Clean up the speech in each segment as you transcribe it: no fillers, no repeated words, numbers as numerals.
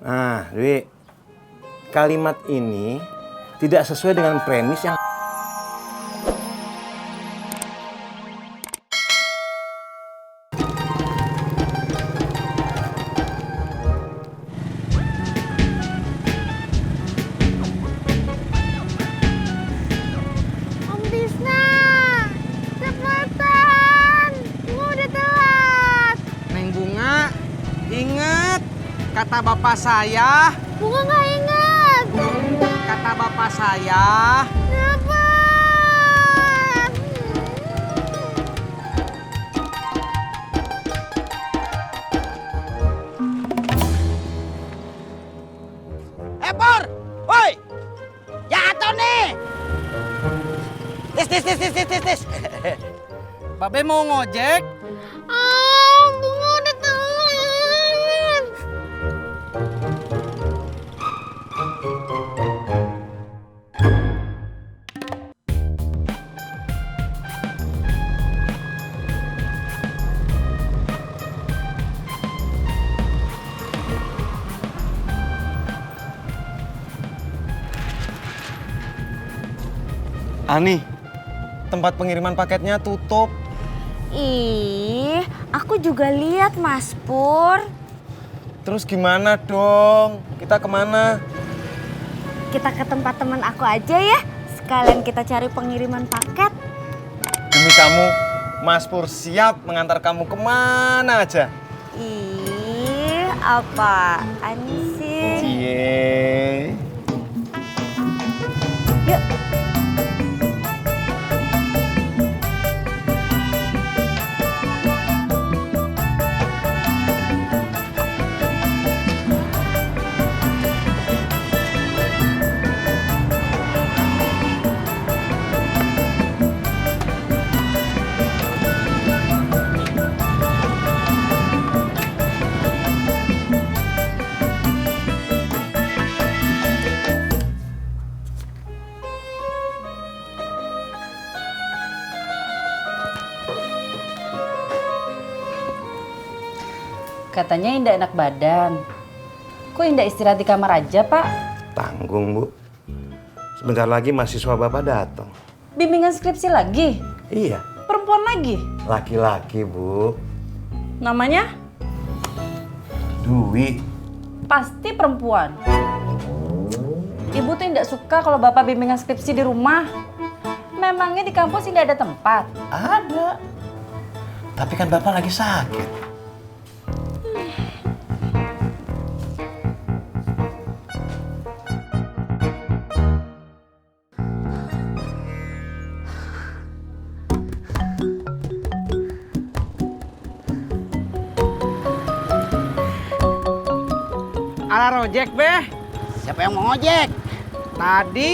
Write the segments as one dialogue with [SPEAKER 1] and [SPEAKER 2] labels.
[SPEAKER 1] Nah, Dwi, kalimat ini tidak sesuai dengan premis yang...
[SPEAKER 2] Om Tisna, cepetan, Bunga udah telat.
[SPEAKER 3] Neng Bunga, inget kata bapak saya.
[SPEAKER 2] Bunga nggak ingat.
[SPEAKER 3] Kata bapak saya.
[SPEAKER 2] Cepet.
[SPEAKER 4] Pur! Woi! Jatuh nih! Tis.
[SPEAKER 3] Babe mau ngojek?
[SPEAKER 2] Bunga udah telat.
[SPEAKER 1] Ani, tempat pengiriman paketnya tutup.
[SPEAKER 2] Ih, aku juga lihat Mas Pur.
[SPEAKER 1] Terus gimana dong? Kita kemana?
[SPEAKER 2] Kita ke tempat teman aku aja ya. Sekalian kita cari pengiriman paket.
[SPEAKER 1] Demi kamu, Mas Pur siap mengantar kamu kemana aja.
[SPEAKER 2] Ih, apaan sih?
[SPEAKER 1] Cie.
[SPEAKER 2] Yuk.
[SPEAKER 5] Katanya Indah enak badan. Kok Indah istirahat di kamar aja, Pak?
[SPEAKER 1] Tanggung, Bu. Sebentar lagi mahasiswa Bapak datang.
[SPEAKER 5] Bimbingan skripsi lagi?
[SPEAKER 1] Iya,
[SPEAKER 5] Perempuan lagi?
[SPEAKER 1] laki-laki, Bu.
[SPEAKER 5] Namanya?
[SPEAKER 1] Dwi.
[SPEAKER 5] Pasti perempuan. Ibu tuh tidak suka kalau Bapak bimbingan skripsi di rumah. Memangnya di kampus tidak ada tempat?
[SPEAKER 1] Ada. Tapi kan Bapak lagi sakit.
[SPEAKER 3] Ala rojek, Beh.
[SPEAKER 4] Siapa yang mau ngojek?
[SPEAKER 3] Tadi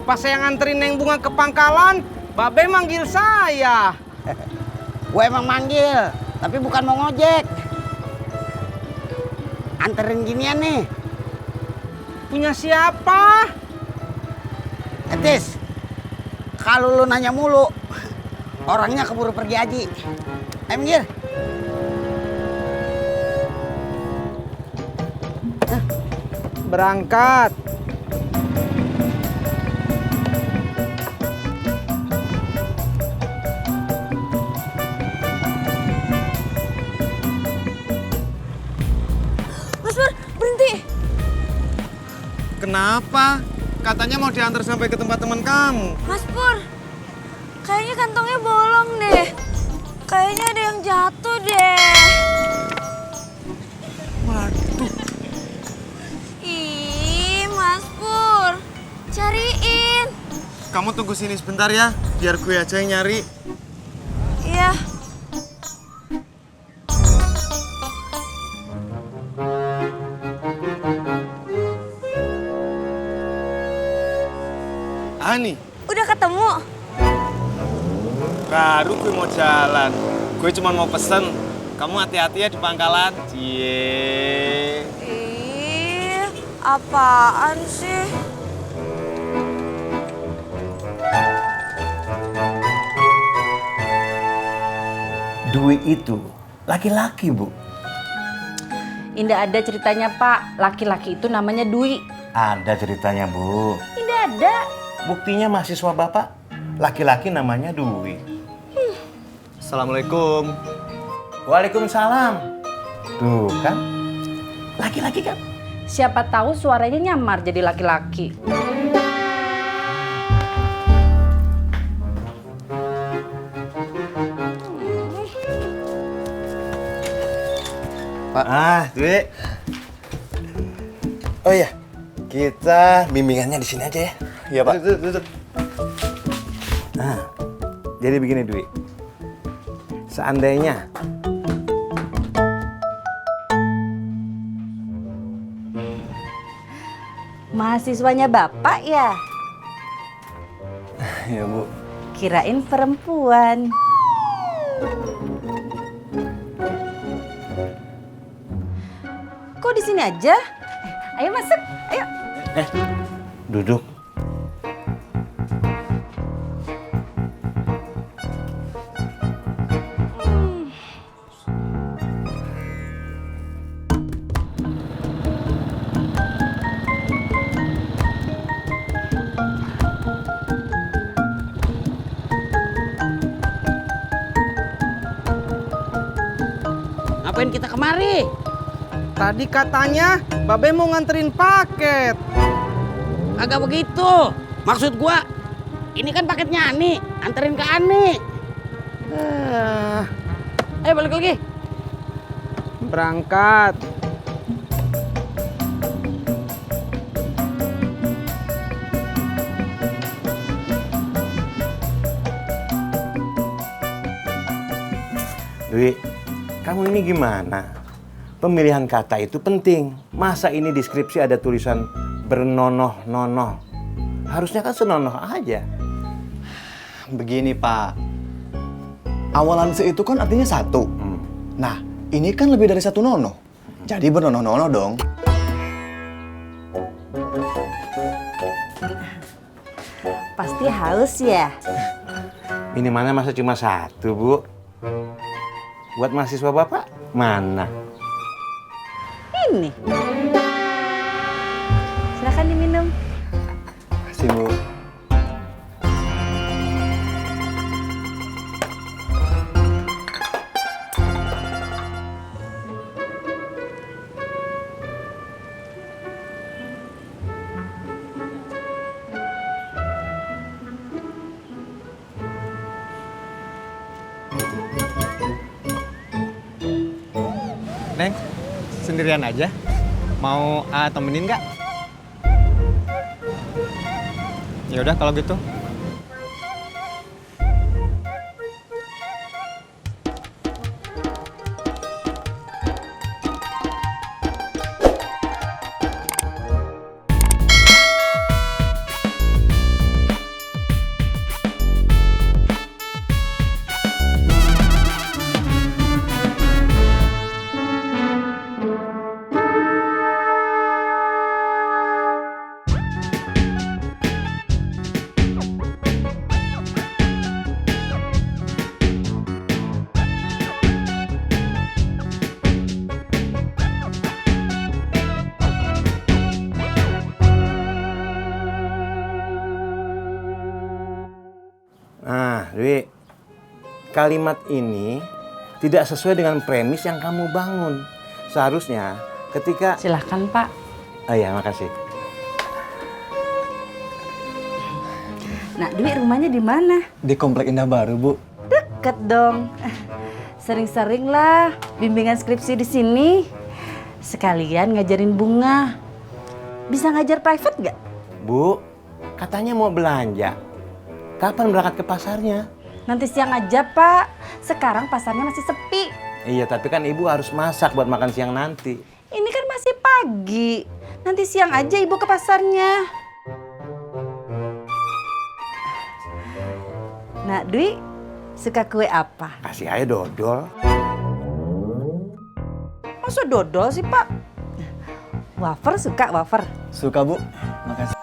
[SPEAKER 3] pas saya nganterin Neng Bunga ke pangkalan, Babe manggil saya.
[SPEAKER 4] Gue emang manggil, tapi bukan mau ngojek. Anterin ginian nih.
[SPEAKER 3] Punya siapa?
[SPEAKER 4] Tis, kalau lu nanya mulu, orangnya keburu pergi haji. Ayo minggir.
[SPEAKER 3] Berangkat.
[SPEAKER 2] Mas Pur, berhenti.
[SPEAKER 1] Kenapa? Katanya mau diantar sampai ke tempat teman kamu.
[SPEAKER 2] Mas Pur, kayaknya kantongnya bolong deh. Kayaknya ada yang jatuh deh.
[SPEAKER 1] Waduh.
[SPEAKER 2] Ih, Mas Pur, cariin.
[SPEAKER 1] Kamu tunggu sini sebentar ya, biar gue aja yang nyari.
[SPEAKER 2] Iya.
[SPEAKER 1] Ani,
[SPEAKER 2] Udah ketemu?
[SPEAKER 1] baru gue mau jalan. Gue cuma mau pesen. Kamu hati-hati ya di pangkalan. Cie.
[SPEAKER 2] Ih, apaan sih?
[SPEAKER 1] Dwi itu laki-laki, Bu.
[SPEAKER 5] Indah ada ceritanya Pak, laki-laki itu namanya Dwi.
[SPEAKER 6] Ada ceritanya, Bu.
[SPEAKER 5] Indah ada.
[SPEAKER 6] Buktinya mahasiswa Bapak, laki-laki namanya Dwi.
[SPEAKER 1] Assalamualaikum.
[SPEAKER 6] Waalaikumsalam. Tuh kan, laki-laki kan?
[SPEAKER 5] Siapa tahu suaranya nyamar jadi laki-laki.
[SPEAKER 6] Pak. Dwi. Oh iya, kita bimbingannya di sini aja ya.
[SPEAKER 1] Iya, Pak.
[SPEAKER 6] Duduk. Nah, jadi begini Dwi. Seandainya
[SPEAKER 5] Mahasiswanya Bapak ya?
[SPEAKER 6] ya Bu.
[SPEAKER 5] Kirain perempuan. Kok di sini aja? Ayo masuk, ayo.
[SPEAKER 6] Duduk.
[SPEAKER 4] Ngapain kita kemari?
[SPEAKER 3] Tadi katanya Babe mau nganterin paket.
[SPEAKER 4] Kagak begitu. Maksud gua, ini kan paketnya Ani, anterin ke Ani. Ayo balik lagi.
[SPEAKER 3] Berangkat.
[SPEAKER 6] Dwi, kamu ini gimana? Pemilihan kata itu penting. Masa ini di skripsi ada tulisan bernonoh-nonoh? Harusnya kan senonoh aja.
[SPEAKER 7] Begini Pak, awalan se itu kan artinya satu. Nah, ini kan lebih dari satu nono. Jadi bernonoh-nonoh dong.
[SPEAKER 5] Pasti haus ya?
[SPEAKER 6] Minumannya masa cuma satu, Bu? Buat mahasiswa Bapak, mana?
[SPEAKER 5] Ini. Silakan diminum.
[SPEAKER 7] Makasih Bu.
[SPEAKER 1] Neng, sendirian aja? Mau temenin nggak? Ya udah kalau gitu.
[SPEAKER 6] Nah, Dwi, kalimat ini tidak sesuai dengan premis yang kamu bangun. Seharusnya ketika...
[SPEAKER 5] Silahkan Pak.
[SPEAKER 6] Oh iya, makasih.
[SPEAKER 5] Nah, Dwi rumahnya di mana?
[SPEAKER 7] Di Komplek Indah Baru, Bu.
[SPEAKER 5] Deket dong. Sering-sering lah bimbingan skripsi di sini. Sekalian ngajarin Bunga. Bisa ngajar private nggak?
[SPEAKER 6] Bu, katanya mau belanja. Kapan berangkat ke pasarnya?
[SPEAKER 5] Nanti siang aja, Pak. Sekarang pasarnya masih sepi.
[SPEAKER 6] Iya, tapi kan ibu harus masak buat makan siang nanti.
[SPEAKER 5] Ini kan masih pagi. Nanti siang aja ibu ke pasarnya. Nah, Dwi, suka kue apa?
[SPEAKER 6] Kasih aja dodol.
[SPEAKER 5] Masa dodol sih, Pak? Wafer suka wafer?
[SPEAKER 7] Suka Bu. Makasih.